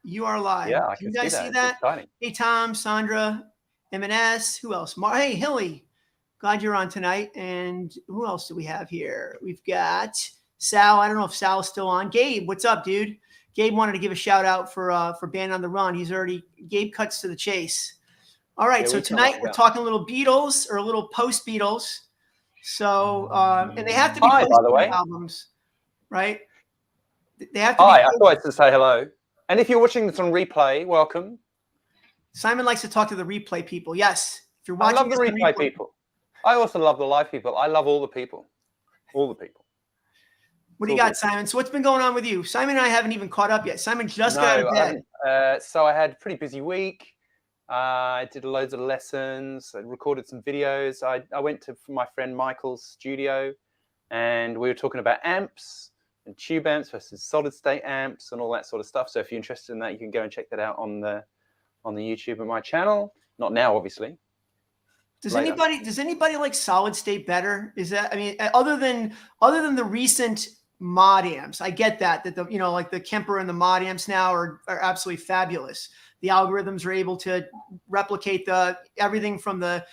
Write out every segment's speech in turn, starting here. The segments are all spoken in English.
You are live. Yeah, I Can can you see guys that. see It's that? exciting. Hey, Tom, Sandra, M&S. Who else? Hey, Hilly. Glad you're on tonight. And who else do we have here? We've got Sal. I don't know if Sal is still on. Gabe, what's up, dude? Gabe wanted to give a shout out for Band on the Run. Gabe cuts to the chase. All right, Yeah, so we tell us tonight we're about. talking a little Beatles or a little post-Beatles. So, and they have to be Hi, by the way. albums, right? They have to Hi, be. I thought I'd just say hello. And if you're watching this on replay, welcome. Simon likes to talk to the replay people. Yes, if you're I watching love the replay people. I also love the live people. I love all the people. All the people. What do you got, Simon? So what's been going on with you? Simon and I haven't even caught up yet. Simon just got out of bed. So I had a pretty busy week. I did loads of lessons. I recorded some videos. I went to my friend Michael's studio, and we were talking about amps and tube amps versus solid state amps and all that sort of stuff. So if you're interested in that, you can go and check that out on the YouTube of my channel. Not now, obviously. Does anybody like solid state better? Is that, I mean, other than the recent mod amps, I get that the like the Kemper and the mod amps now are absolutely fabulous. The algorithms are able to replicate everything from the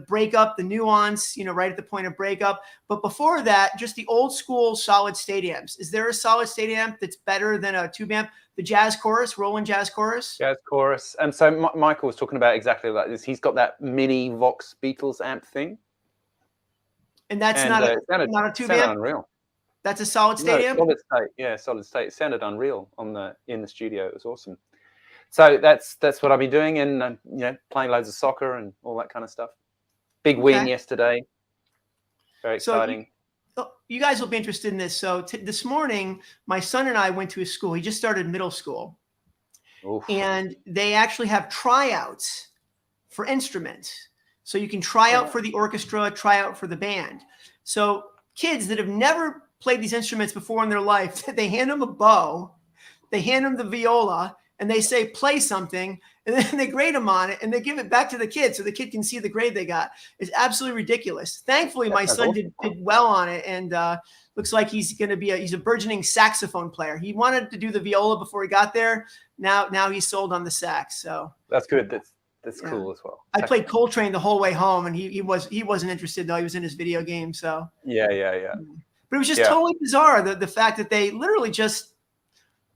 breakup, the nuance, right at the point of breakup. But before that, just the old school solid state amps. Is there a solid state amp that's better than a tube amp? The Jazz Chorus, Roland Jazz Chorus? Jazz Chorus. And so Michael was talking about exactly like this. He's got that mini Vox Beatles amp thing. And that's not a tube amp? Unreal. That's a solid state amp? Solid state. Yeah, solid state. It sounded unreal in the studio. It was awesome. So that's what I've been doing, and playing loads of soccer and all that kind of stuff. Big win yesterday. Very exciting. So you guys will be interested in this. So this morning, my son and I went to his school. He just started middle school. Oof. And they actually have tryouts for instruments. So you can try out for the orchestra, try out for the band. So kids that have never played these instruments before in their life, they hand them a bow, they hand them the viola, and they say, play something, and then they grade them on it, and they give it back to the kid so the kid can see the grade they got. It's absolutely ridiculous. Thankfully, my son did well on it, and looks like he's going to be he's a burgeoning saxophone player. He wanted to do the viola before he got there. Now he's sold on the sax. So that's good. That's cool as well. I played Coltrane the whole way home, and he wasn't interested though. He was in his video game. So yeah. But it was just totally bizarre the fact that they literally just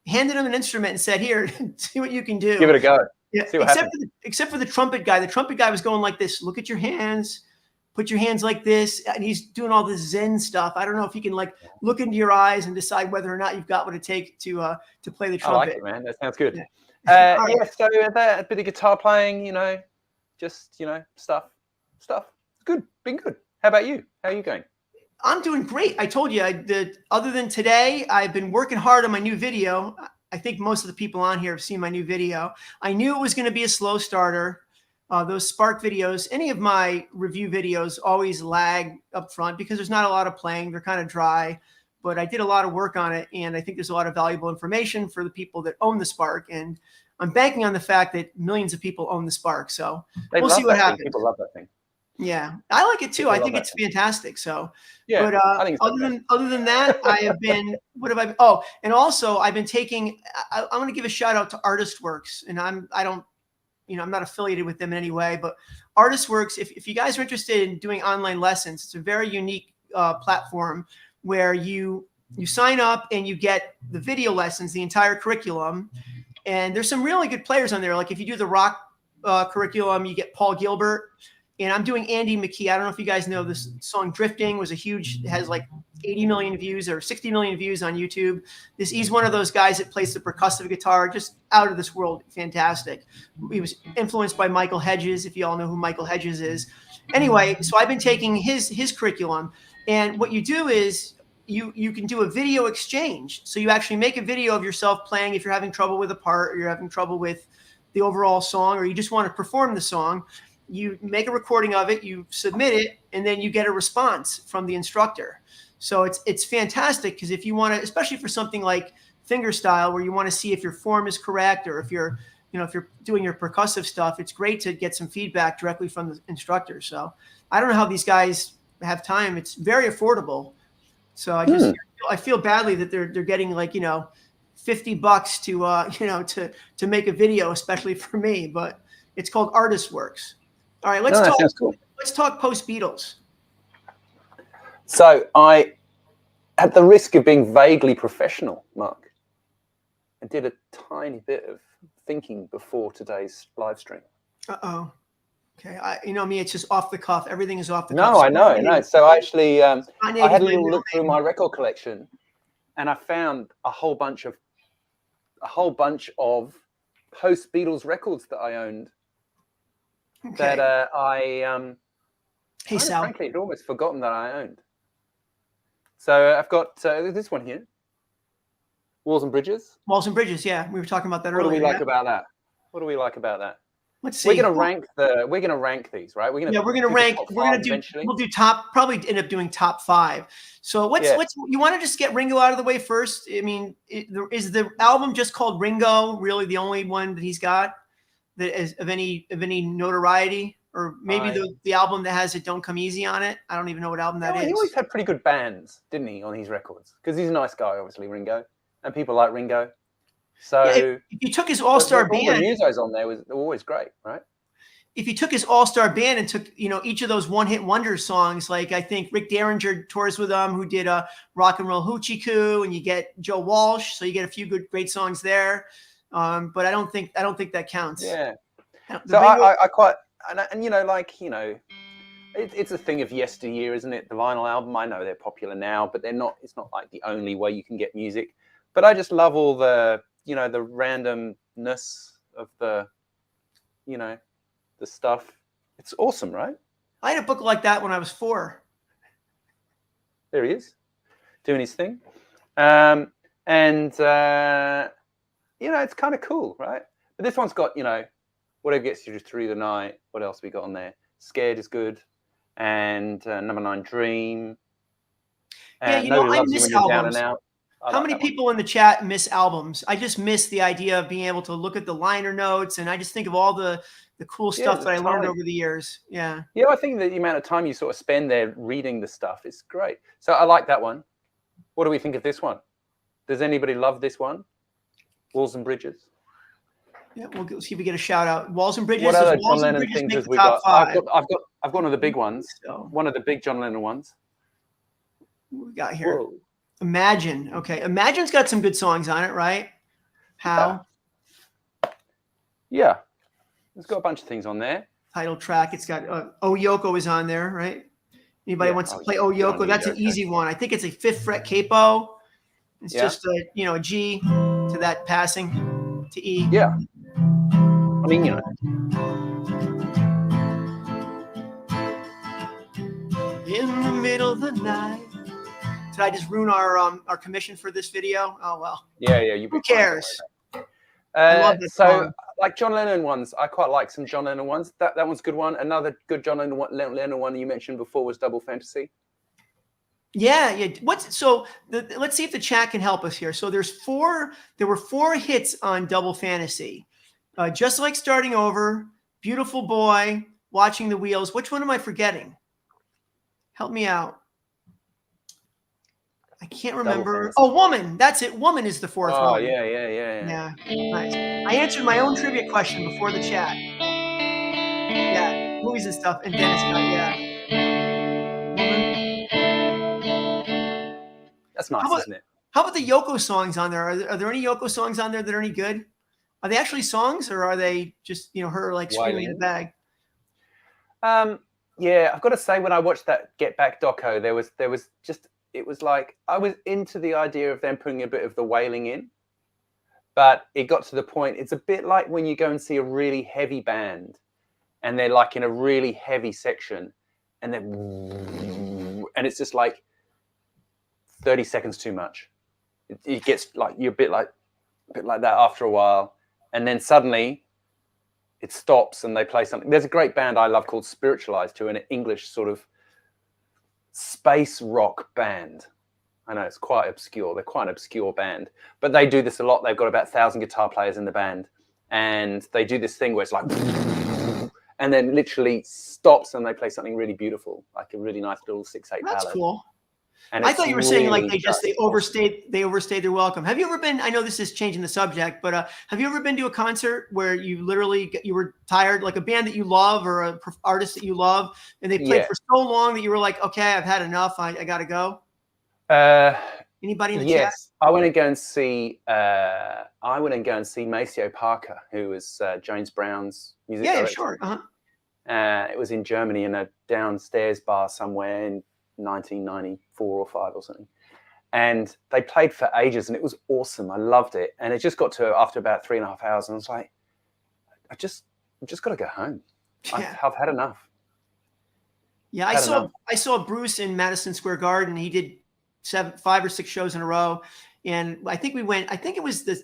handed him an instrument and said, "Here, see what you can do. Give it a go." Yeah. Except for the trumpet guy. The trumpet guy was going like this. Look at your hands. Put your hands like this. And he's doing all this Zen stuff. I don't know if he can like look into your eyes and decide whether or not you've got what it takes to play the trumpet. I like it, man. That sounds good. Yeah. So a bit of guitar playing, just stuff. Good. Been good. How about you? How are you going? I'm doing great. I told you, other than today, I've been working hard on my new video. I think most of the people on here have seen my new video. I knew it was going to be a slow starter. Those Spark videos, any of my review videos always lag up front because there's not a lot of playing. They're kind of dry, but I did a lot of work on it, and I think there's a lot of valuable information for the people that own the Spark. And I'm banking on the fact that millions of people own the Spark. So we'll see what happens. People love that thing. Yeah, I like it too. I think it's fantastic. So, yeah, but I think other than that, I have been. What have I? Oh, and also I've been taking. I want to give a shout out to Artist Works, and I'm not affiliated with them in any way, but Artist Works. If you guys are interested in doing online lessons, it's a very unique platform where you sign up and you get the video lessons, the entire curriculum, and there's some really good players on there. Like if you do the rock curriculum, you get Paul Gilbert. And I'm doing Andy McKee. I don't know if you guys know this song Drifting has like 80 million views or 60 million views on YouTube. He's one of those guys that plays the percussive guitar, just out of this world. Fantastic. He was influenced by Michael Hedges, if you all know who Michael Hedges is. Anyway, so I've been taking his curriculum. And what you do is you can do a video exchange. So you actually make a video of yourself playing if you're having trouble with a part or you're having trouble with the overall song or you just want to perform the song. You make a recording of it, you submit it, and then you get a response from the instructor. So it's fantastic because if you want to, especially for something like fingerstyle where you want to see if your form is correct or if you're doing your percussive stuff, it's great to get some feedback directly from the instructor. So I don't know how these guys have time. It's very affordable. So I feel badly that they're getting like, $50 to to make a video, especially for me. But it's called Artist Works. All right, That sounds cool. Let's talk Post-Beatles. So at the risk of being vaguely professional, Mark, I did a tiny bit of thinking before today's live stream. Uh-oh. Okay, you know me, it's just off the cuff. Everything is off the No, cuff. I know. So I actually, I had a little look through my record collection, and I found a whole bunch of Post-Beatles records that I owned. Okay. That Hey, Sal. frankly, I'd almost forgotten that I owned. So I've got this one here, Walls and Bridges. Walls and Bridges, yeah, we were talking about that earlier. What do we like about that? What do we like about that? Let's see. We're gonna rank these, right? We're gonna rank. We'll do top. Probably end up doing top 5. So what's you want to just get Ringo out of the way first? I mean, is the album just called Ringo really the only one that he's got that is of any notoriety? Or maybe the album that has "It Don't Come Easy" on it. I don't even know what album that is. He always had pretty good bands, didn't he, on his records? Because he's a nice guy, obviously, Ringo, and people like Ringo. So if you took his all-star band, all the musos on there were always great, right? If you took his all-star band and took each of those one-hit wonder songs, like I think Rick Derringer tours with them, who did Rock and Roll Hoochie Coo, and you get Joe Walsh, so you get a few great songs there. But I don't think that counts. Yeah. So I quite. And it's a thing of yesteryear, isn't it? The vinyl album. I know they're popular now, but they're not. It's not like the only way you can get music. But I just love all the the randomness of the stuff. It's awesome, right? I had a book like that when I was 4. There he is, doing his thing, and it's kind of cool, right? But this one's got Whatever Gets You Through the Night. What else we got on there? Scared is good. And Number 9 Dream. And I miss albums. Down and Out. How many people in the chat miss albums? I just miss the idea of being able to look at the liner notes, and I just think of all the cool stuff that I learned over the years. Yeah. Yeah, I think that the amount of time you sort of spend there reading the stuff is great. So I like that one. What do we think of this one? Does anybody love this one? Walls and Bridges. Yeah, we'll see if we get a shout out. Walls and Bridges. What other John Lennon things have we got? 5. I've got one of the big ones. One of the big John Lennon ones. What we got here? Whoa. Imagine. Okay, Imagine's got some good songs on it, right? How? Yeah. It's got a bunch of things on there. Title track. It's got Oh Yoko is on there, right? Anybody wants to play Oh Yoko? That's an easy one. I think it's a 5th fret capo. It's just a G to that passing to E. Yeah. I mean, In the middle of the night. Did I just ruin our commission for this video? Oh well. Yeah. Who cares? I love this song. Like John Lennon ones, I quite like some John Lennon ones. That one's a good one. Another good John Lennon one you mentioned before was Double Fantasy. Yeah. Let's see if the chat can help us here. So there were 4 hits on Double Fantasy. Just Like Starting Over, Beautiful Boy, Watching the Wheels. Which one am I forgetting? Help me out. I can't remember. Oh, Woman. That's it. Woman is the 4th one. Oh, yeah. Nice. I answered my own trivia question before the chat. Yeah, movies and stuff. And Dennis got, Woman. That's nice, isn't it? How about the Yoko songs on there? Are there any Yoko songs on there that are any good? Are they actually songs, or are they just her like screaming in the bag? Yeah, I've got to say, when I watched that Get Back doco, there was just, it was like I was into the idea of them putting a bit of the wailing in, but it got to the point. It's a bit like when you go and see a really heavy band, and they're like in a really heavy section, and it's just like 30 seconds too much. It gets like you're a bit like that after a while, and then suddenly it stops and they play something. There's a great band I love called Spiritualized, who are an English sort of space rock band. I know it's quite obscure. They're quite an obscure band, but they do this a lot. They've got about 1,000 guitar players in the band, and they do this thing where it's like, and then literally stops and they play something really beautiful, like a really nice little 6/8 ballad. That's cool. And I thought you were saying like really they overstayed their welcome. Have you ever been? I know this is changing the subject, but have you ever been to a concert where you were tired, like a band that you love or a artist that you love, and they played for so long that you were like, okay, I've had enough. I got to go. Anybody in the chat? Yes, I went and go and see. Maceo Parker, who was James Brown's music director. Yeah, sure. It was in Germany in a downstairs bar somewhere in 1994 or 5 or something, and they played for ages, and it was awesome. I loved it, and it just got to after about 3.5 hours, and I was like, I've just got to go home. Yeah. I've had enough. Yeah, I saw Bruce in Madison Square Garden. He did 5 or 6 shows in a row, and I think we went. I think it was the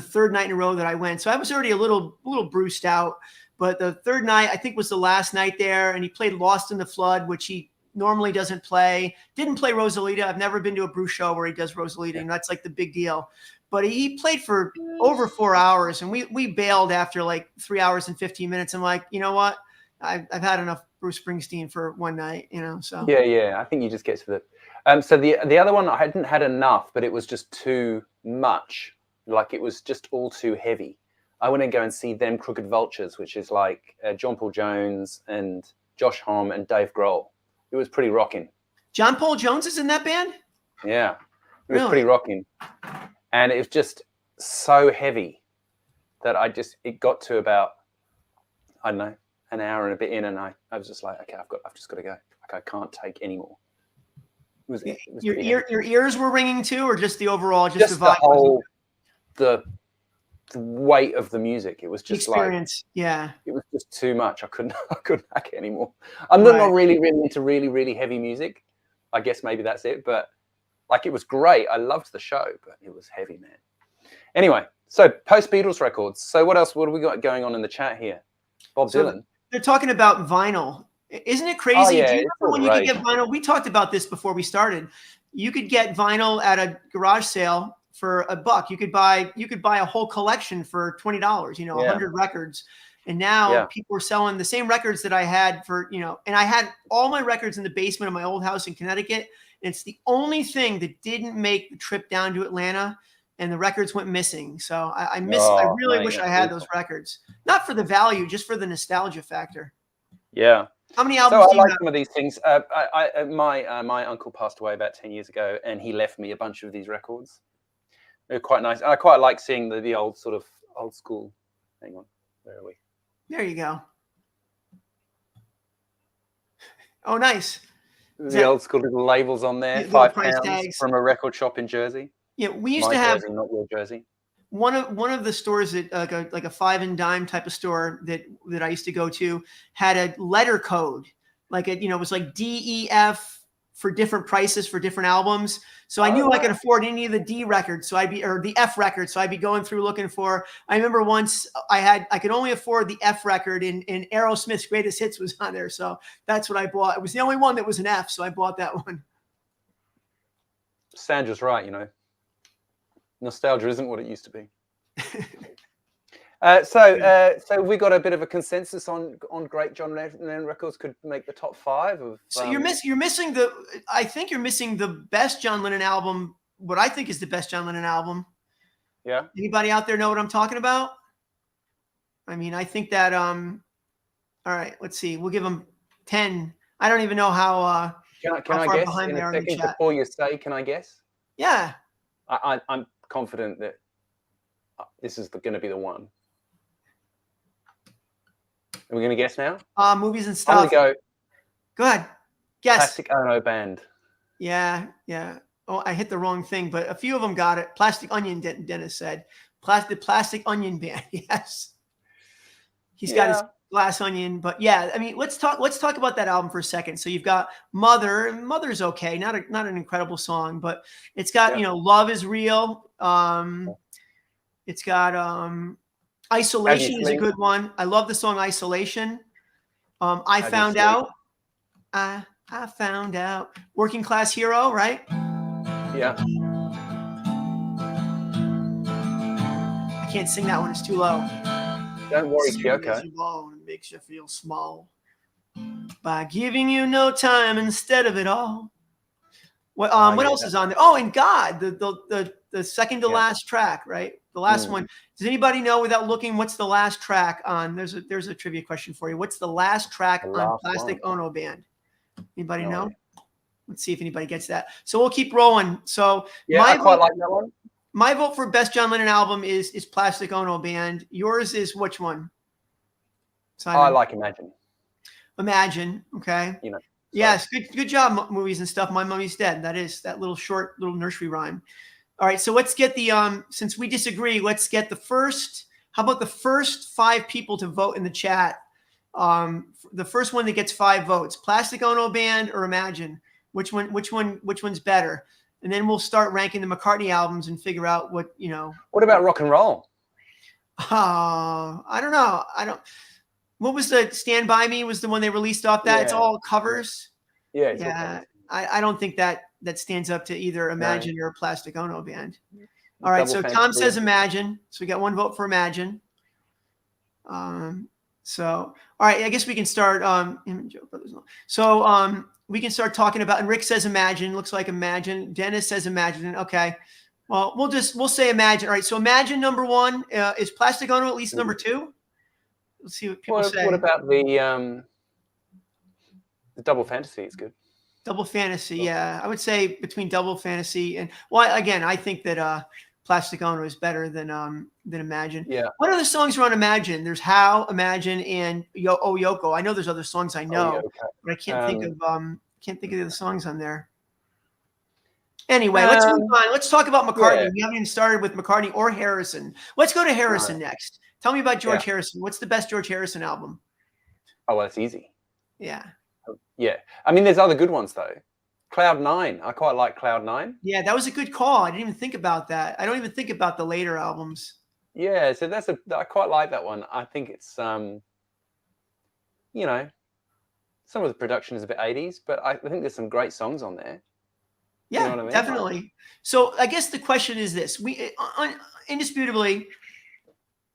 third night in a row that I went. So I was already a little bruised out. But the third night, I think, was the last night there, and he played "Lost in the Flood," which he normally doesn't play. Didn't play Rosalita. I've never been to a Bruce show where he does Rosalita, and that's like the big deal. But he played for over 4 hours, and we bailed after like 3 hours and 15 minutes. I'm like, you know what? I've had enough Bruce Springsteen for one night, you know. So yeah. I think you just get to the. So the other one, I hadn't had enough, but it was just too much. Like it was just all too heavy. I went and go and see them Crooked Vultures, which is like John Paul Jones and Josh Homme and Dave Grohl. It was pretty rocking. John Paul Jones is in that band? Yeah, it was pretty rocking. And it was just so heavy that it got to about, I don't know, an hour and a bit in, and I was just like, okay, I've just got to go. Like I can't take any more. It was your ears were ringing too, or just the overall, just the whole, the weight of the music. It was just experience. It was just too much. I couldn't hack it anymore. I'm not really into really heavy music. I guess maybe that's it. But like it was great. I loved the show, but it was heavy, man. Anyway, so Post-Beatles records. So what else? What have we got going on in the chat here? Bob Dylan. They're talking about vinyl. Isn't it crazy? Oh, yeah, do you remember when you could get vinyl? We talked about this before we started. You could get vinyl at a garage sale for $1. You could buy a whole collection for $20, 100 records. And now people are selling the same records that I had for, and I had all my records in the basement of my old house in Connecticut. And it's the only thing that didn't make the trip down to Atlanta, and the records went missing. So I really wish I had those records, not for the value, just for the nostalgia factor. Yeah. How many albums do you have? Some of these things. My uncle passed away about 10 years ago, and he left me a bunch of these records. They're quite nice. I quite like seeing the old sort of old school. Hang on, where are we? There you go. Oh, nice. The old school little labels on there. £5 from a record shop in Jersey. Yeah, we used to have Jersey, not your Jersey. One of the stores that like a 5 and dime type of store that I used to go to had a letter code, like it was like DEF for different prices for different albums. So I knew I could afford any of the D records, or the F records. So I'd be going through looking for. I remember once I could only afford the F record, and Aerosmith's Greatest Hits was on there, so that's what I bought. It was the only one that was an F, so I bought that one. Sandra's right, nostalgia isn't what it used to be. So we got a bit of a consensus on great John Lennon records could make the top 5 of. So you're missing the. I think you're missing the best John Lennon album. What I think is the best John Lennon album. Yeah. Anybody out there know what I'm talking about? I mean, I think that. All right, let's see. We'll give them 10. I don't even know how. Can I guess in a second before you say? Can I guess? Yeah. I'm confident that this is going to be the one. Are we going to guess now? Movies and stuff. I'm going to go. Go ahead. Guess. Plastic Ono Band. Yeah. Oh, I hit the wrong thing, but a few of them got it. Plastic Onion, Dennis said. Plastic Onion Band. Yes. He's got his Glass Onion, but yeah, I mean, let's talk about that album for a second. So you've got Mother. Mother's okay, not an incredible song, but it's got Love Is Real. It's got Isolation is a good one. I love the song Isolation. I Found Out. I Found Out. Working Class Hero, right? Yeah. I can't sing that one. It's too low. Don't worry, Kyoko. It makes you feel small by giving you no time instead of it all. What else is on there? Oh, and God, the second to last track, right? The last one. Does anybody know without looking what's the last track on? There's a trivia question for you. What's the last track on Plastic Ono Band? Anybody know? Let's see if anybody gets that. So we'll keep rolling. So I quite like that one. My vote for best John Lennon album is Plastic Ono Band. Yours is which one? Simon? I like Imagine. Imagine, okay. You know. Yes, good job, movies and stuff. My Mummy's Dead. That is that little short nursery rhyme. All right, so let's get the since we disagree, let's get the first. How about the first 5 people to vote in the chat? The first one that gets 5 votes: Plastic Ono Band or Imagine. Which one's better? And then we'll start ranking the McCartney albums and figure out what, you know. What about Rock and Roll? I don't know. What was the Stand By Me was the one they released off that? Yeah. It's all covers. Yeah. It's all covers. I don't think that stands up to either Imagine or Plastic Ono Band. All right. So Tom says Imagine. So we got 1 vote for Imagine. So, all right. I guess we can start. We can start talking about, and Rick says Imagine, looks like Imagine. Dennis says Imagine. Okay. Well, we'll say Imagine. All right. So Imagine number 1. Is Plastic Ono at least number 2? Let's see what people say. What about the Double Fantasy is good. Double Fantasy. Yeah. I would say between Double Fantasy and, well, again, I think that Plastic Ono is better than Imagine. Yeah. What other songs are on Imagine? There's How, Imagine, and Yoko. I know there's other songs I know, but I can't think of the other songs on there. Anyway, let's move on. Let's talk about McCartney. Yeah. We haven't even started with McCartney or Harrison. Let's go to Harrison next. Tell me about George Harrison. What's the best George Harrison album? Oh, well, it's easy. Yeah. Yeah. I mean, there's other good ones though. Cloud 9. I quite like Cloud 9. Yeah, that was a good call. I didn't even think about that. I don't even think about the later albums. Yeah, so I quite like that one. I think it's you know, some of the production is a bit 80s, but I think there's some great songs on there. Yeah, you know what I mean? Definitely. So I guess the question is this: indisputably,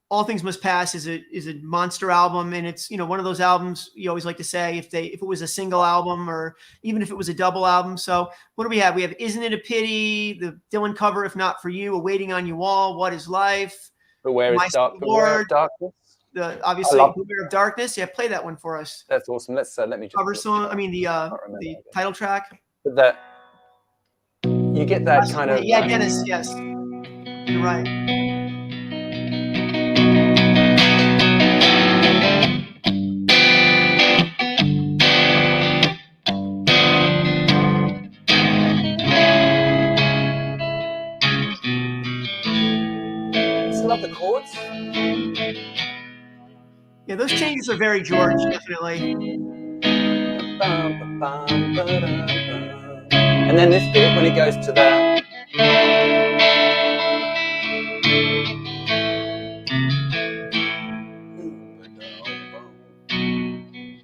All Things Must Pass is a monster album, and it's, you know, one of those albums you always like to say if it was a single album or even if it was a double album. So what do we have? We have Isn't It a Pity, the Dylan cover If Not For You, A Waiting on You All, What Is Life, Beware of Darkness. Obviously Beware of Darkness. Yeah, play that one for us. That's awesome. Let me just cover song. I mean the title track. But that you get that kind of Dennis. Yes, you're right. Love the chords. Yeah, those changes are very George, definitely. And then this bit when it goes to the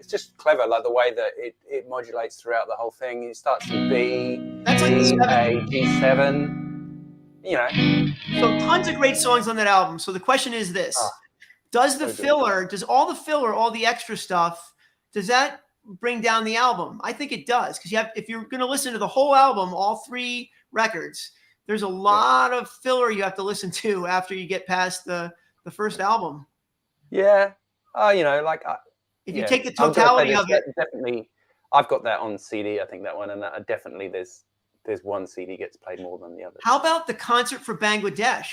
it's just clever, like the way that it modulates throughout the whole thing. It starts in B, that's like G7. You know, so tons of great songs on that album. So the question is this: does all the filler, all the extra stuff, does that bring down the album? I think it does, because if you're going to listen to the whole album, all 3 records, there's a lot of filler you have to listen to after you get past the first album. Yeah, you know, like if you take the totality of it, definitely, I've got that on CD. I think that one, and that definitely there's one CD gets played more than the other. How about the Concert for Bangladesh?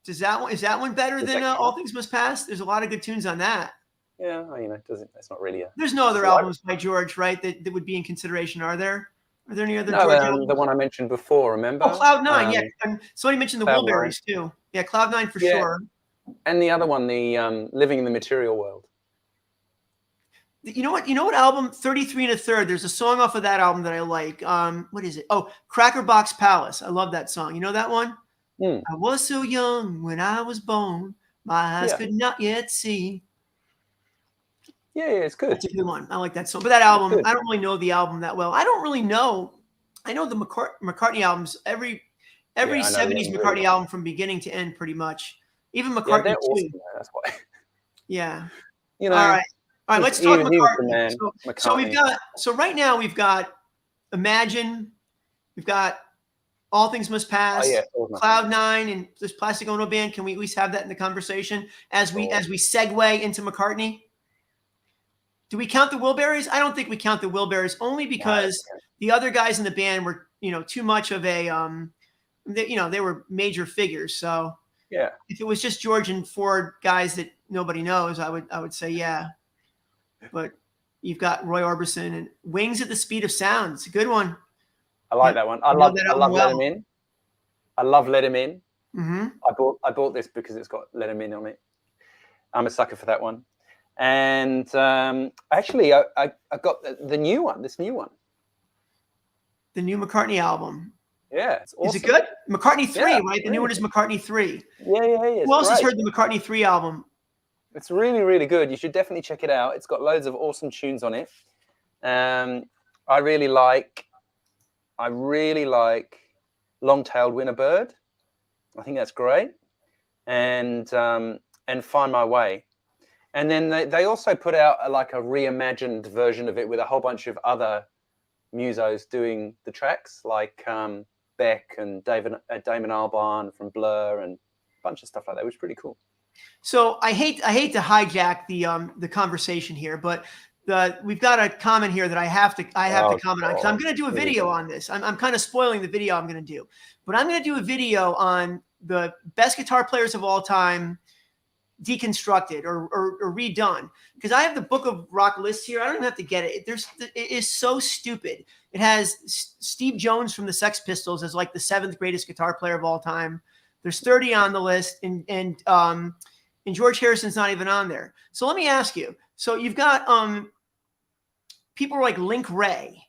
Is that one better than All Things Must Pass? There's a lot of good tunes on that. Yeah, you know, it's not really There's no other albums by George, right? That would be in consideration. Are there? Are there any other George albums? The one I mentioned before, remember? Oh, Cloud 9. Yeah, and somebody mentioned the Wilburys too. Yeah, Cloud 9 for sure. And the other one, the Living in the Material World. You know what album? 33 1/3. There's a song off of that album that I like. What is it? Oh, Cracker Box Palace. I love that song. You know that one? I was so young when I was born, my eyes could not yet see. Yeah, it's good. That's a good one. I like that song. But that album, I don't really know the album that well. I don't really know. I know the McCartney albums. Every 70s McCartney album from beginning to end, pretty much. Even McCartney too. Awesome, that's why. Yeah. You know. All right. Let's talk McCartney. So right now we've got Imagine, We've got All Things Must Pass, Oh, yeah. Cloud Nine, and this Plastic Ono Band. Can we at least have that in the conversation as we segue into McCartney? Do we count the Wilburys? I don't think we count the Wilburys, only because the other guys in the band were, too much of a, they were major figures. So yeah, if it was just George and Ford guys that nobody knows, I would say yeah. But you've got Roy Orbison and Wings at the Speed of Sound. It's a good one. I like that one. I love Let 'Em In. I love Let 'Em In. Mm-hmm. I bought this because it's got Let 'Em In on it. I'm a sucker for that one. And actually, I got the new one. This new one. The new McCartney album. Yeah, it's awesome. Is it good? McCartney 3, right? The new one is McCartney 3. Yeah. Who else has heard the McCartney 3 album? It's really, really good. You should definitely check it out. It's got loads of awesome tunes on it. I really like Long-Tailed Winter Bird. I think that's great. And Find My Way. And then they also put out a reimagined version of it with a whole bunch of other musos doing the tracks, like Beck and Damon Albarn from Blur and a bunch of stuff like that, which is pretty cool. So I hate to hijack the conversation here, but we've got a comment here that I have to comment on, because I'm going to do a video on this. I'm kind of spoiling the video I'm going to do, but I'm going to do a video on the best guitar players of all time, deconstructed or redone, because I have the Book of Rock list here. I don't even have to get it. It is so stupid. It has Steve Jones from the Sex Pistols as like the 7th greatest guitar player of all time. There's 30 on the list, and George Harrison's not even on there. So let me ask you. So you've got people like Link Ray,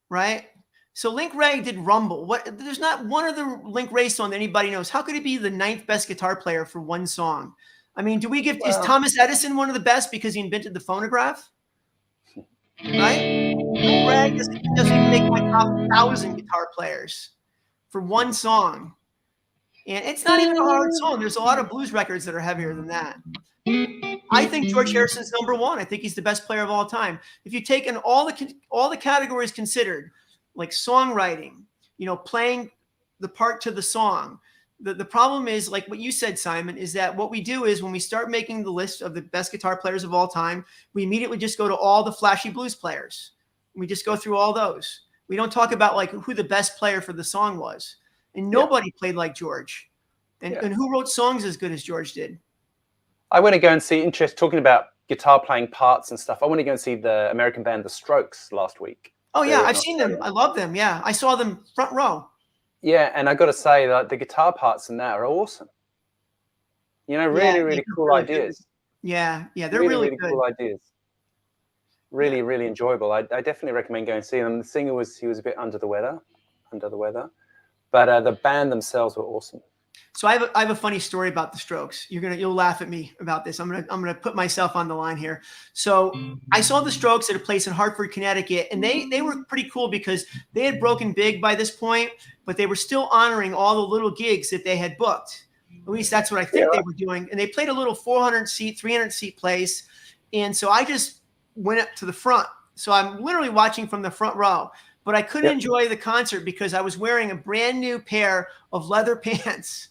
right? So Link Ray did Rumble. There's not one other Link Ray song that anybody knows. How could he be the 9th best guitar player for one song? I mean, is Thomas Edison one of the best because he invented the phonograph? Right? Link Ray doesn't even make my top 1,000 guitar players for one song. And it's not even a hard song. There's a lot of blues records that are heavier than that. I think George Harrison's number 1. I think he's the best player of all time. If you take in all the categories considered, like songwriting, playing the part to the song, the problem is, like what you said, Simon, is that what we do is when we start making the list of the best guitar players of all time, we immediately just go to all the flashy blues players. We just go through all those. We don't talk about like who the best player for the song was. And nobody played like George. And who wrote songs as good as George did? I want to go and see, talking about guitar playing parts and stuff, I want to go and see the American band The Strokes last week. Oh, yeah, I've seen them. I love them. Yeah, I saw them front row. Yeah, and I got to say that the guitar parts in that are awesome. Really cool ideas. Yeah, they're really good. Cool ideas. Really, really enjoyable. I definitely recommend going and see them. The singer he was a bit under the weather, but the band themselves were awesome. So I have a funny story about the Strokes. You'll laugh at me about this. I'm gonna put myself on the line here. So I saw the Strokes at a place in Hartford, Connecticut, and they were pretty cool because they had broken big by this point, but they were still honoring all the little gigs that they had booked. At least that's what I think they were doing. And they played a little 400-seat, 300-seat place. And so I just went up to the front. So I'm literally watching from the front row. But I couldn't enjoy the concert because I was wearing a brand new pair of leather pants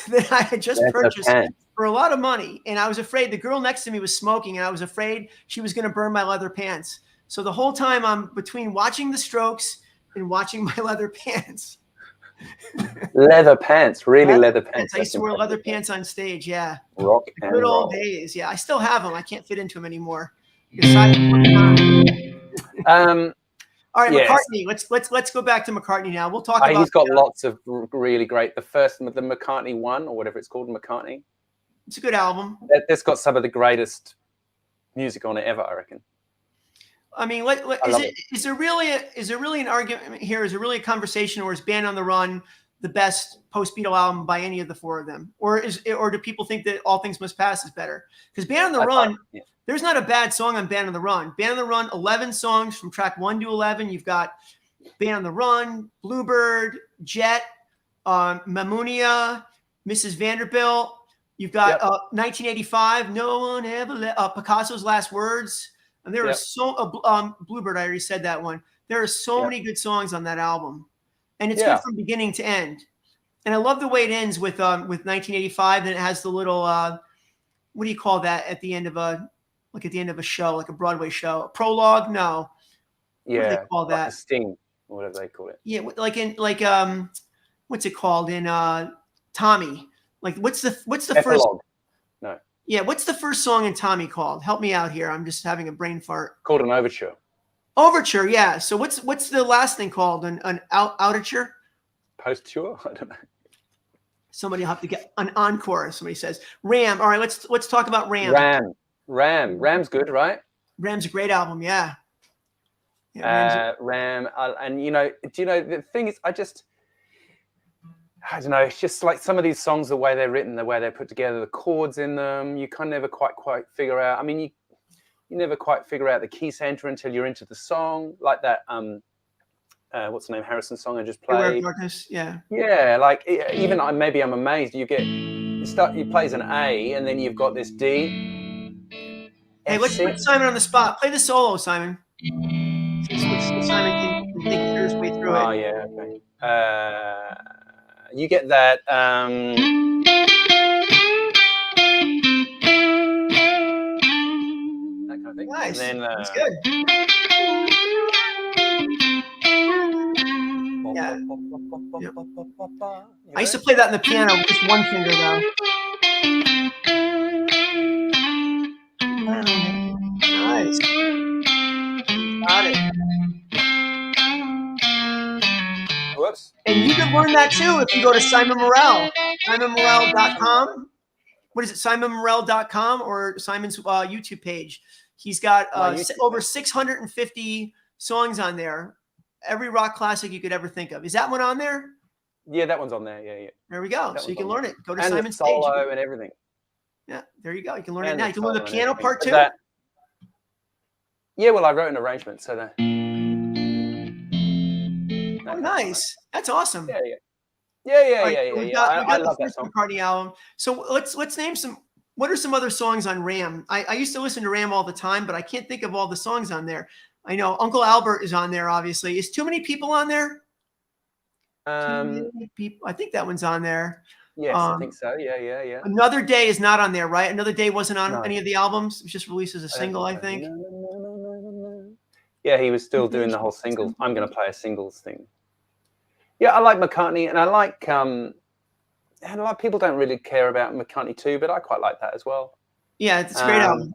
that I had just purchased for a lot of money. And I was afraid the girl next to me was smoking, and I was afraid she was going to burn my leather pants. So the whole time I'm between watching the Strokes and watching my leather pants. Leather pants, leather pants. I used to wear leather pants on stage. Yeah. Rock and good roll. Old days. Yeah. I still have them. I can't fit into them anymore. All right, yes. McCartney. Let's go back to McCartney now. We'll talk about. He's got lots of really great. The McCartney 1 or whatever it's called, McCartney. It's a good album. That's got some of the greatest music on it ever, I reckon. I mean, is there really an argument here? Is there really a conversation, or is Band on the Run the best post-Beatle album by any of the 4 of them, or do people think that All Things Must Pass is better? Because Band on the Run. There's not a bad song on Band on the Run. Band on the Run, 11 songs from track 1 to 11. You've got Band on the Run, Bluebird, Jet, Mamunia, Mrs. Vanderbilt. You've got 1985, No One Ever Picasso's Last Words. And there are Bluebird, I already said that one. There are so many good songs on that album. and it's good from beginning to end. And I love the way it ends with 1985, and it has the little what do you call that at the end of a show, like a Broadway show, a prologue? No, Yeah, what do they call that? Like a sting, or whatever they call it. Yeah, what's it called in Tommy? Like what's the Epilogue. first? No. Yeah, what's the first song in Tommy called? Help me out here. I'm just having a brain fart. Called an overture. Overture, yeah. So what's the last thing called? An outerture? Post-tour? I don't know. Somebody will have to get an encore. Somebody says Ram. All right, let's talk about Ram. Ram's good, right? Ram's a great album, yeah. Ram, and do you know the thing is, I don't know. It's just like some of these songs, the way they're written, the way they're put together, the chords in them, you kind of never quite figure out. I mean, you never quite figure out the key center until you're into the song, like that. What's the name? Harrison song I just played. Yeah. Yeah, like even maybe I'm amazed. You plays an A, and then you've got this D. Hey, let's put Simon on the spot. Play the solo, Simon. Simon can think through his way through it. Oh yeah, okay. You get that. That kind of thing. Nice. And then, that's good. Yeah. I used to play that on the piano with just one finger, though. Nice. Got it. Whoops. And you can learn that too if you go to Simon Morel, simonmorel.com. What is it, simonmorel.com or Simon's YouTube page? He's got over 650 songs on there. Every rock classic you could ever think of. Is that one on there? Yeah, that one's on there. Yeah. There we go. So you can learn it. Go to and Simon's the solo page. And everything. Yeah, there you go. You can learn it now. You can learn the piano part too. Yeah, well, I wrote an arrangement, so that. Oh, nice. That's awesome. Yeah. We got the first McCartney album. So let's name some. What are some other songs on Ram? I used to listen to Ram all the time, but I can't think of all the songs on there. I know Uncle Albert is on there, obviously. Is Too Many People on there? Too Many People. I think that one's on there. Yes, I think so. Yeah. Another Day is not on there, right? Another Day wasn't on any of the albums. It was just released as a single, I think. No. Yeah, he was still doing the whole single. I'm going to play a singles thing. Yeah, I like McCartney, and I like and a lot of people don't really care about McCartney too, but I quite like that as well. Yeah, it's a great album.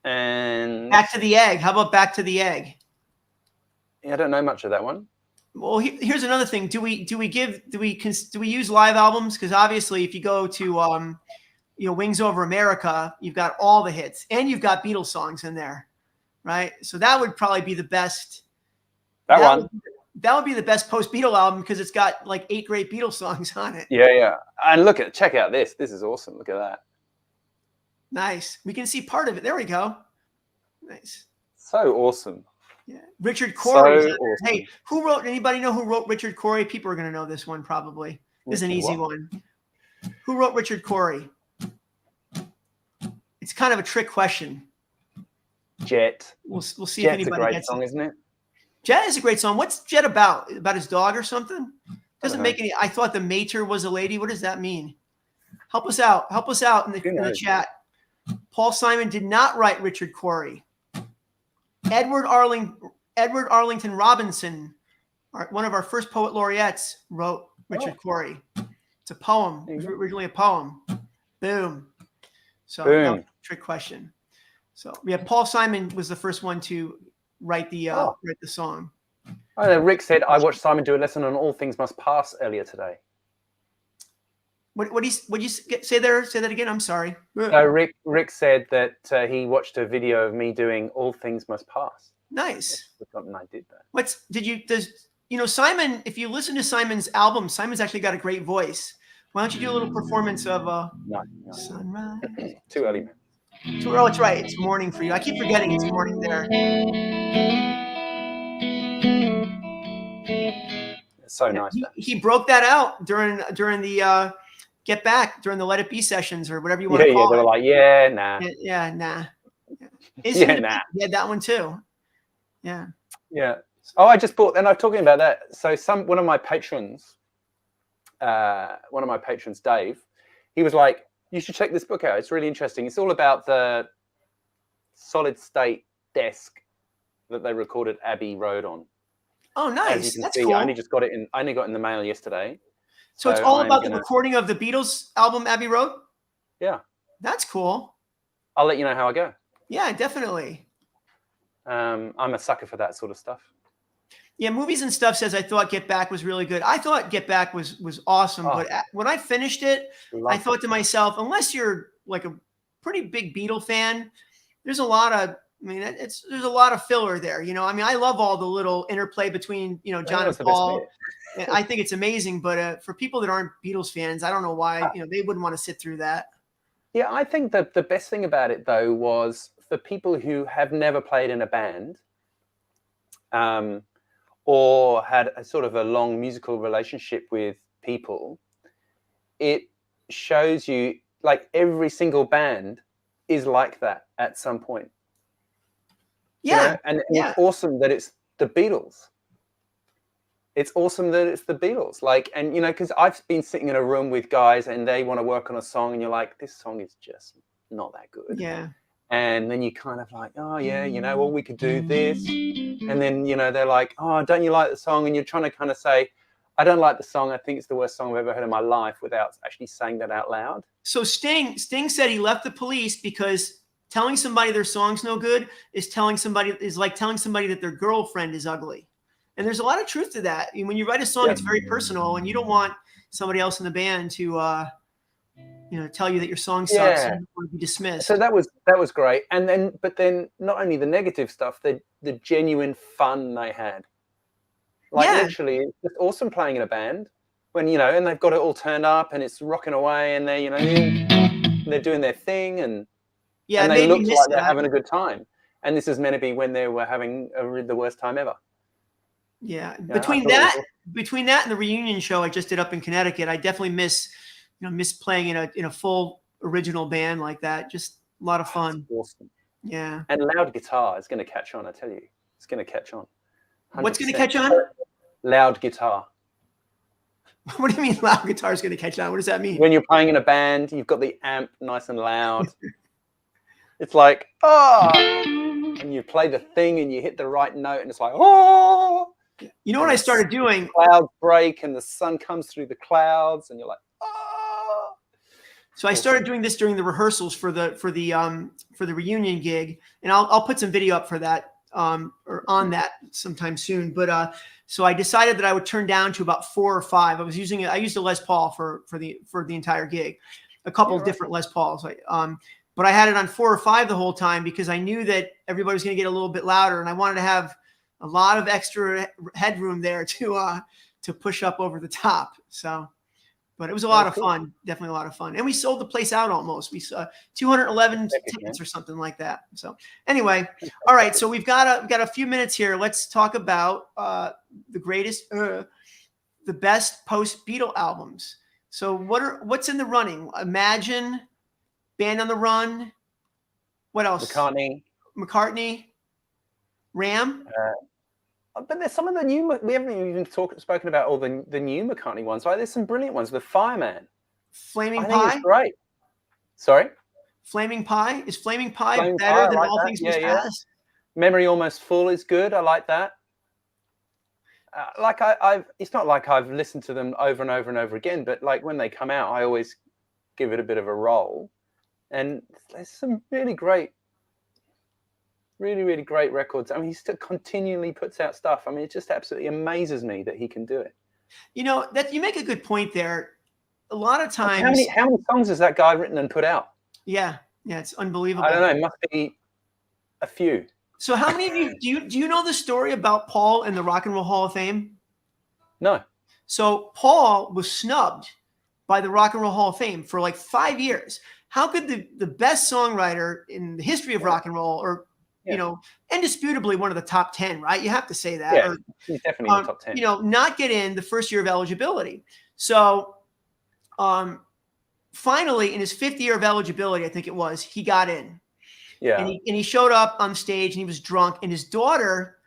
And Back to the Egg. How about Back to the Egg? Yeah, I don't know much of that one. Well, here's another thing. Do we use live albums? Because obviously, if you go to Wings Over America, you've got all the hits, and you've got Beatles songs in there, right? So that would probably be the best. That would be the best post-Beatle album because it's got like 8 great Beatles songs on it. Yeah. And check out this. This is awesome. Look at that. Nice. We can see part of it. There we go. Nice. So awesome. Yeah. Richard Corey. So awesome. Hey, anybody know who wrote Richard Corey? People are going to know this one probably. This is an easy one. Who wrote Richard Corey? It's kind of a trick question. Jet. We'll see Jet's if anybody a great gets song, it. isn't it? Jet is a great song. What's Jet about? About his dog or something? Doesn't make any. I thought the mater was a lady. What does that mean? Help us out in the chat. Paul Simon did not write Richard Corey. Edward Arlington Robinson, one of our first poet laureates, wrote Richard Corey. It's a poem. It was originally a poem. Boom. So that was a trick question. So Paul Simon was the first one to write the song. Rick said, I watched Simon do a lesson on All Things Must Pass earlier today. What did you say there? Say that again. I'm sorry. Rick said that he watched a video of me doing All Things Must Pass. Nice. That's something I did that. Simon, if you listen to Simon's album, Simon's actually got a great voice. Why don't you do a little performance of No. Sunrise? Too early, man. Oh, it's right. It's morning for you. I keep forgetting it's morning there. It's so nice. He broke that out during the Get Back, during the Let It Be sessions or whatever you want to call it. Yeah, they were like, nah. Yeah, nah. Nah. He had that one too. Yeah. Yeah. Oh, I just bought, and I'm talking about that. So one of my patrons, Dave, he was like, you should check this book out. It's really interesting. It's all about the solid state desk that they recorded Abbey Road on. Oh, nice. As you can That's see, cool. I only got in the mail yesterday. So it's all about the recording of the Beatles album Abbey Road? Yeah. That's cool. I'll let you know how I go. Yeah, definitely. I'm a sucker for that sort of stuff. Yeah, Movies and Stuff says I thought Get Back was really good. I thought Get Back was awesome, but when I finished it, I thought to myself, unless you're like a pretty big Beatle fan, there's a lot of there's a lot of filler there. You know, I mean, I love all the little interplay between John and Paul. I think it's amazing, but for people that aren't Beatles fans, I don't know why they wouldn't want to sit through that. Yeah, I think that the best thing about it though was for people who have never played in a band, or had a sort of a long musical relationship with people, it shows you like every single band is like that at some point. Yeah. And it's awesome that it's the Beatles. It's awesome that it's the Beatles. Like, and because I've been sitting in a room with guys and they want to work on a song and you're like, this song is just not that good. Yeah. And then you kind of like, oh yeah, well, we could do this. And then, they're like, oh, don't you like the song? And you're trying to kind of say, I don't like the song. I think it's the worst song I've ever heard in my life, without actually saying that out loud. So Sting said he left the Police because telling somebody their song's no good is like telling somebody that their girlfriend is ugly. And there's a lot of truth to that. When you write a song, it's very personal, and you don't want somebody else in the band to tell you that your song sucks and you want to be dismissed. So that was great. And then, but then not only the negative stuff, the genuine fun they had. Like literally, it's just awesome playing in a band when, and they've got it all turned up and it's rocking away and they, they're doing their thing and they look like they're having a good time. And this is meant to be when they were having the worst time ever. Yeah. Between that and the reunion show I just did up in Connecticut, I definitely miss playing in a full original band like that. Just a lot of fun. That's awesome. Yeah. And loud guitar is going to catch on, I tell you. It's going to catch on. 100%. What's going to catch on? Loud guitar. What do you mean loud guitar is going to catch on? What does that mean? When you're playing in a band, you've got the amp nice and loud. It's like, and you play the thing and you hit the right note and it's like, oh. You know what I started doing? Clouds break and the sun comes through the clouds and you're like, oh. So I started doing this during the rehearsals for the reunion gig, and I'll put some video up for that or on that sometime soon. But so I decided that I would turn down to about 4 or 5. I used a Les Paul for the entire gig, a couple of different Les Pauls. But I had it on 4 or 5 the whole time because I knew that everybody was going to get a little bit louder, and I wanted to have a lot of extra headroom there to push up over the top. So, but it was a lot of fun, definitely a lot of fun. And we sold the place out almost. We saw 211 tickets or something like that. So anyway, all right. So we've got a few minutes here. Let's talk about the best post-Beatle albums. So what's in the running? Imagine, Band on the Run. What else? McCartney. Ram. But there's some of the new, we haven't even spoken about all the new McCartney ones, right? There's some brilliant ones. The Fireman. Flaming Pie. I think it's great. Sorry? Flaming Pie? Is Flaming Pie better than All Things Must Pass? Memory Almost Full is good. I like that. It's not like I've listened to them over and over and over again, but like when they come out, I always give it a bit of a roll. And there's some really great records. I mean, he still continually puts out stuff. I mean, it just absolutely amazes me that he can do it. That you make a good point there. A lot of times, how many songs has that guy written and put out? Yeah, it's unbelievable. I don't know. It must be a few. So, how many of you do you know the story about Paul and the Rock and Roll Hall of Fame? No. So, Paul was snubbed by the Rock and Roll Hall of Fame for like 5 years. How could the best songwriter in the history of rock and roll, or indisputably one of the top 10, right? You have to say that. Yeah, he's definitely in the top 10. Not get in the first year of eligibility. So, finally, in his 5th year of eligibility, I think it was, he got in. Yeah. And he showed up on stage and he was drunk. And his daughter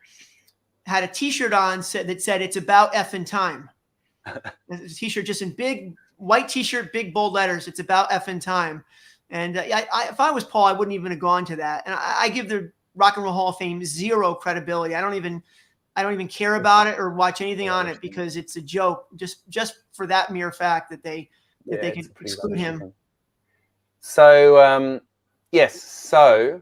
had a T-shirt on that said "It's about effing time." A T-shirt just in big white T-shirt, big bold letters. It's about effing time. And if I was Paul, I wouldn't even have gone to that. And I give the Rock and Roll Hall of Fame zero credibility. I don't even care about it or watch anything on it because it's a joke. Just for that mere fact that they can exclude him. So yes. So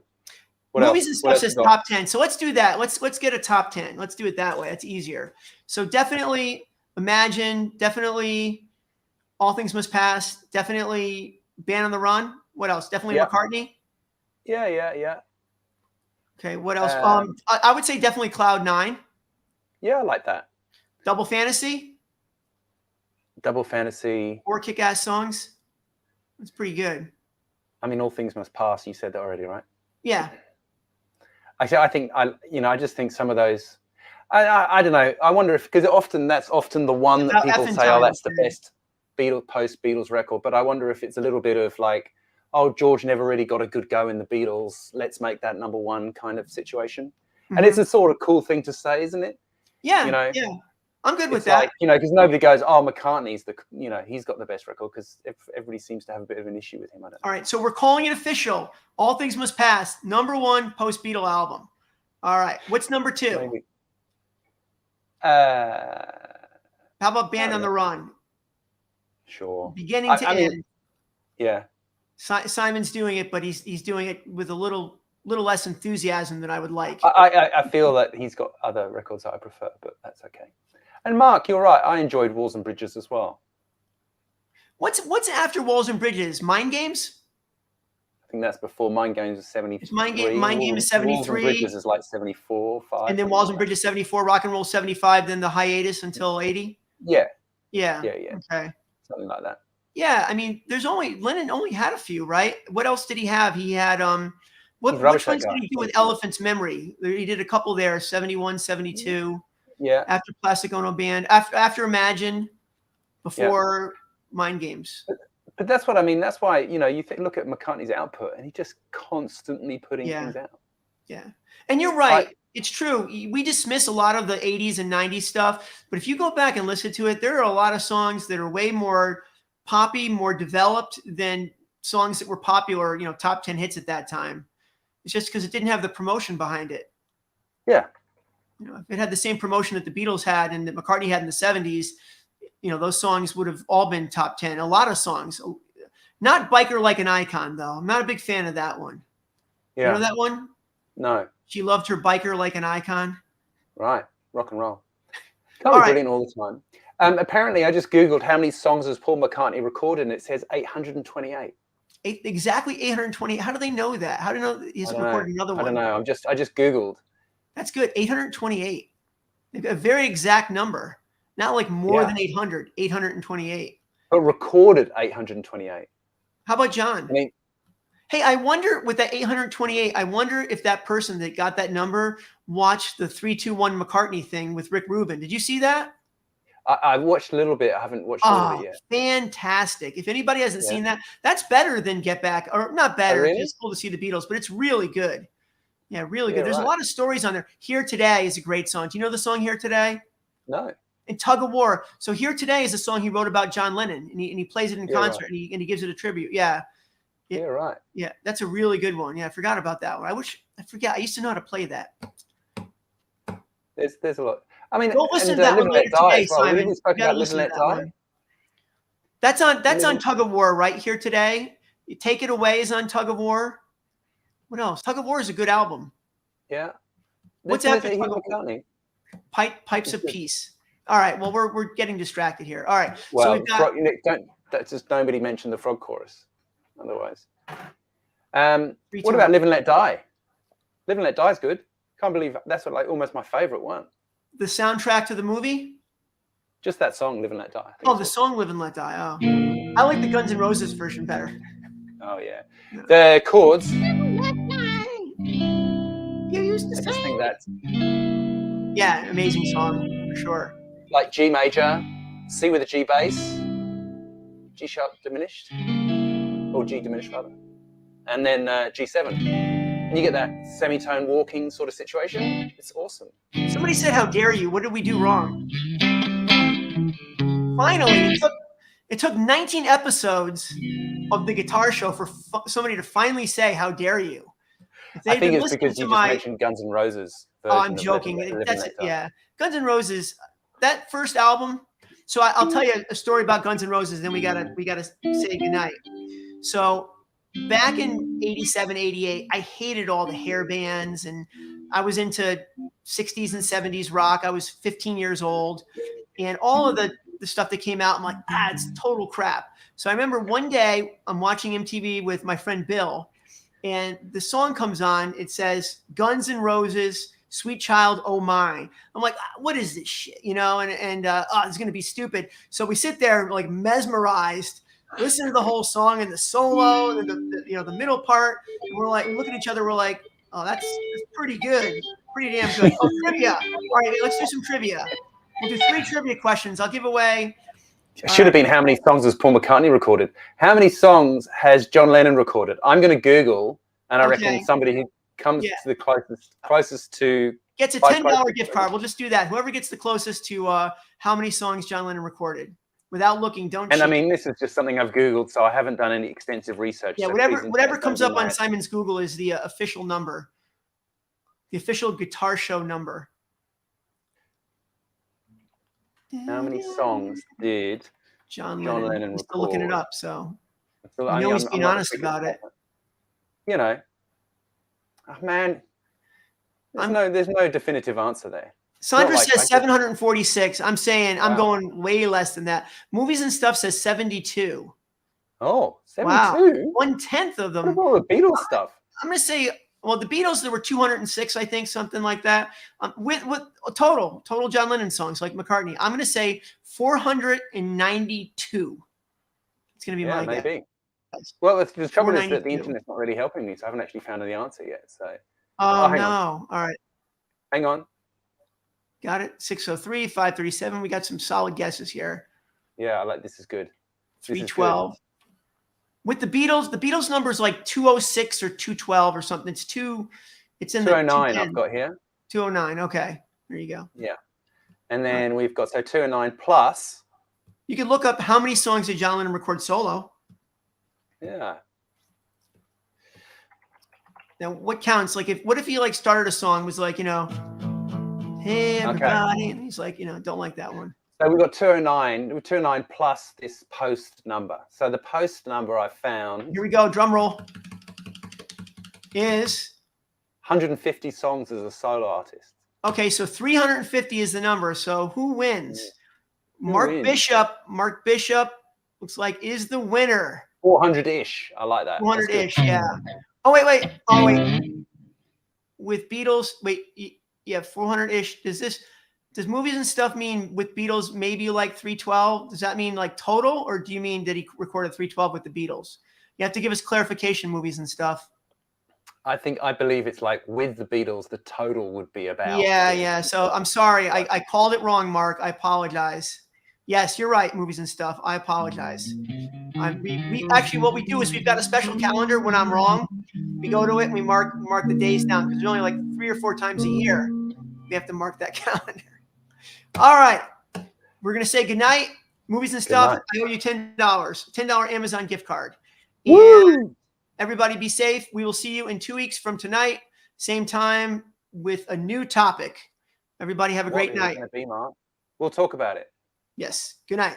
what movies else? and stuff says top 10. So let's do that. Let's get a top 10. Let's do it that way. It's easier. So definitely Imagine. Definitely All Things Must Pass. Definitely Band on the Run. What else? Definitely McCartney. Yeah. Okay. What else? I would say definitely Cloud 9. Yeah, I like that. Double Fantasy. 4 kick-ass songs. That's pretty good. I mean, All Things Must Pass. You said that already, right? Yeah. Actually, I just think some of those. I don't know. I wonder if, because that's often the one that people say, oh, that's the best post-Beatles record. But I wonder if it's a little bit of like, oh, George never really got a good go in the Beatles. Let's make that number one kind of situation. Mm-hmm. And it's a sort of cool thing to say, isn't it? Yeah. Yeah. I'm good with that. Like, because nobody goes, oh, McCartney's he's got the best record, because everybody seems to have a bit of an issue with him. I don't know. All right. So we're calling it official. All Things Must Pass. Number 1 post-Beatle album. All right. What's number 2? Maybe. How about Band on the Run? Sure. Beginning to end. Yeah. Simon's doing it, but he's doing it with a little less enthusiasm than I would like. I feel that he's got other records that I prefer, but that's okay. And Mark, you're right. I enjoyed Walls and Bridges as well. What's after Walls and Bridges? Mind Games? I think that's before Mind Games is 73. Mind Game is 73. Walls and Bridges is like 74, 5. And then Walls and Bridges 74, Rock and Roll 75, then the hiatus until 80? Yeah. Yeah. Okay. Something like that. Yeah, I mean, Lennon only had a few, right? What else did he have? He had which ones did he do with Elephant's Memory? He did a couple there, 71, 72. Yeah. After Plastic Ono Band, after Imagine, before Mind Games. But that's what I mean. That's why, you look at McCartney's output, and he just constantly putting things out. Yeah. And you're right. It's true. We dismiss a lot of the 80s and 90s stuff, but if you go back and listen to it, there are a lot of songs that are way more poppy, more developed than songs that were popular, top 10 hits at that time. It's just because it didn't have the promotion behind it. Yeah. If it had the same promotion that the Beatles had and that McCartney had in the 70s, those songs would have all been top 10. A lot of songs. Not Biker Like an Icon, though. I'm not a big fan of that one. Yeah. You know that one? No. She loved her biker like an icon. Right. Rock and roll. Can't be brilliant all the time. Apparently, I just Googled how many songs has Paul McCartney recorded, and it says 828. Exactly 828. How do they know that? How do they know he's recorded another one? I don't know. I just Googled. That's good. 828. A very exact number. Not like more than 800. 828. But recorded 828. How about John? Hey, I wonder with that 828, I wonder if that person that got that number watched the 3-2-1 McCartney thing with Rick Rubin. Did you see that? I watched a little bit. I haven't watched all of it yet. Fantastic. If anybody hasn't seen that, that's better than Get Back. Or not better. Really? It's cool to see the Beatles, but it's really good. Yeah, really good. There's a lot of stories on there. Here Today is a great song. Do you know the song Here Today? No. And Tug of War. So Here Today is a song he wrote about John Lennon, and he plays it in concert, and he gives it a tribute. Yeah. Right. Yeah, that's a really good one. Yeah, I forgot about that one. I forgot. I used to know how to play that. There's a lot. I mean, don't listen to that one later today, Simon. We spoke about Live and Let Die. That's on Tug of War, right? Here Today. Take It Away is on Tug of War. What else? Tug of War is a good album. Yeah. What's after Tug of War? Pipes of Peace. All right. Well, we're getting distracted here. All right. Well, so we've got, just nobody mentioned the frog chorus. Otherwise, what about Live and Let Die? Live and Let Die is good. Can't believe that's almost my favorite one. The soundtrack to the movie? Just that song, Live and Let Die. The song Live and Let Die. Oh, I like the Guns N' Roses version better. Oh yeah, the chords. You used to I just think that's amazing song for sure. Like G major, C with a G bass, G sharp diminished. Or G diminished rather, and then G7. And you get that semitone walking sort of situation. It's awesome. Somebody said, "How dare you? What did we do wrong?" Finally, it took 19 episodes of the guitar show for somebody to finally say, "How dare you?" If I they'd think been it's listening because to you just my, mentioned Guns N' Roses oh, version I'm of joking. Living That's That it. Time. Yeah, Guns N' Roses. That first album. So I'll tell you a story about Guns N' Roses. Then we gotta say goodnight. So back in 87, 88, I hated all the hair bands, and I was into 60s and 70s rock. I was 15 years old, and all of the stuff that came out, I'm like, it's total crap. So I remember one day I'm watching MTV with my friend Bill, and the song comes on. It says Guns N' Roses, Sweet Child O' Mine. I'm like, what is this shit? And it's going to be stupid. So we sit there like mesmerized, listen to the whole song and the solo and the middle part. And we're like, we look at each other. We're like, oh, that's pretty good. Pretty damn good. Oh, trivia. All right, let's do some trivia. We'll do 3 trivia questions. I'll give away. It should have been how many songs has Paul McCartney recorded? How many songs has John Lennon recorded? I'm going to Google, and I reckon somebody who comes to the closest to gets a $10 gift card. We'll just do that. Whoever gets the closest to how many songs John Lennon recorded, without looking, don't. And cheat. I mean, this is just something I've Googled, so I haven't done any extensive research. Yeah, so whatever comes up on Simon's Google is the official number, the official guitar show number. How many songs did John Lennon record? Still looking it up, so I he's being honest about it. You know, oh, man, there's no definitive answer there. Sandra says 746. I'm saying I'm going way less than that. Movies and Stuff says 72. Oh, 72? Wow. 1/10 of them. What about the Beatles stuff? I'm going to say, well, the Beatles, there were 206, I think, something like that. With total John Lennon songs like McCartney. I'm going to say 492. It's going to be my maybe. guess. Well, the trouble is that the internet's not really helping me, so I haven't actually found the answer yet. So. Oh, no. On. All right. Hang on. Got it. 603, 537. We got some solid guesses here. Yeah, this is good. 312. With the Beatles number is like 206 or 212 or something. It's in 209 I've got here. 209. Okay. There you go. Yeah. And then we've got 209 plus. You can look up how many songs did John Lennon record solo. Yeah. Now what counts? Like what if he started a song, was like, hey everybody, and he's like, don't like that one. So we've got 209 plus this post number. So the post number I found. Here we go. Drum roll. Is 150 songs as a solo artist. Okay, so 350 is the number. So who wins? Mark Bishop looks like is the winner. 400-ish. I like that. 400-ish, yeah. Oh, wait. Oh, wait. With Beatles, 400-ish. Does Movies and Stuff mean with Beatles maybe like 312? Does that mean like total, or do you mean that he recorded 312 with the Beatles? You have to give us clarification, Movies and Stuff. I believe it's like with the Beatles, the total would be about. Yeah. So I'm sorry. I called it wrong, Mark. I apologize. Yes, you're right, Movies and Stuff. I apologize. We actually, what we do is we've got a special calendar. When I'm wrong, we go to it and we mark the days down, because there's only like 3 or 4 times a year we have to mark that calendar. All right. We're going to say goodnight. Movies and Stuff. I owe you $10. $10 Amazon gift card. And everybody be safe. We will see you in 2 weeks from tonight. Same time with a new topic. Everybody have a great night. What is it going to be, Mark? We'll talk about it. Yes. Good night.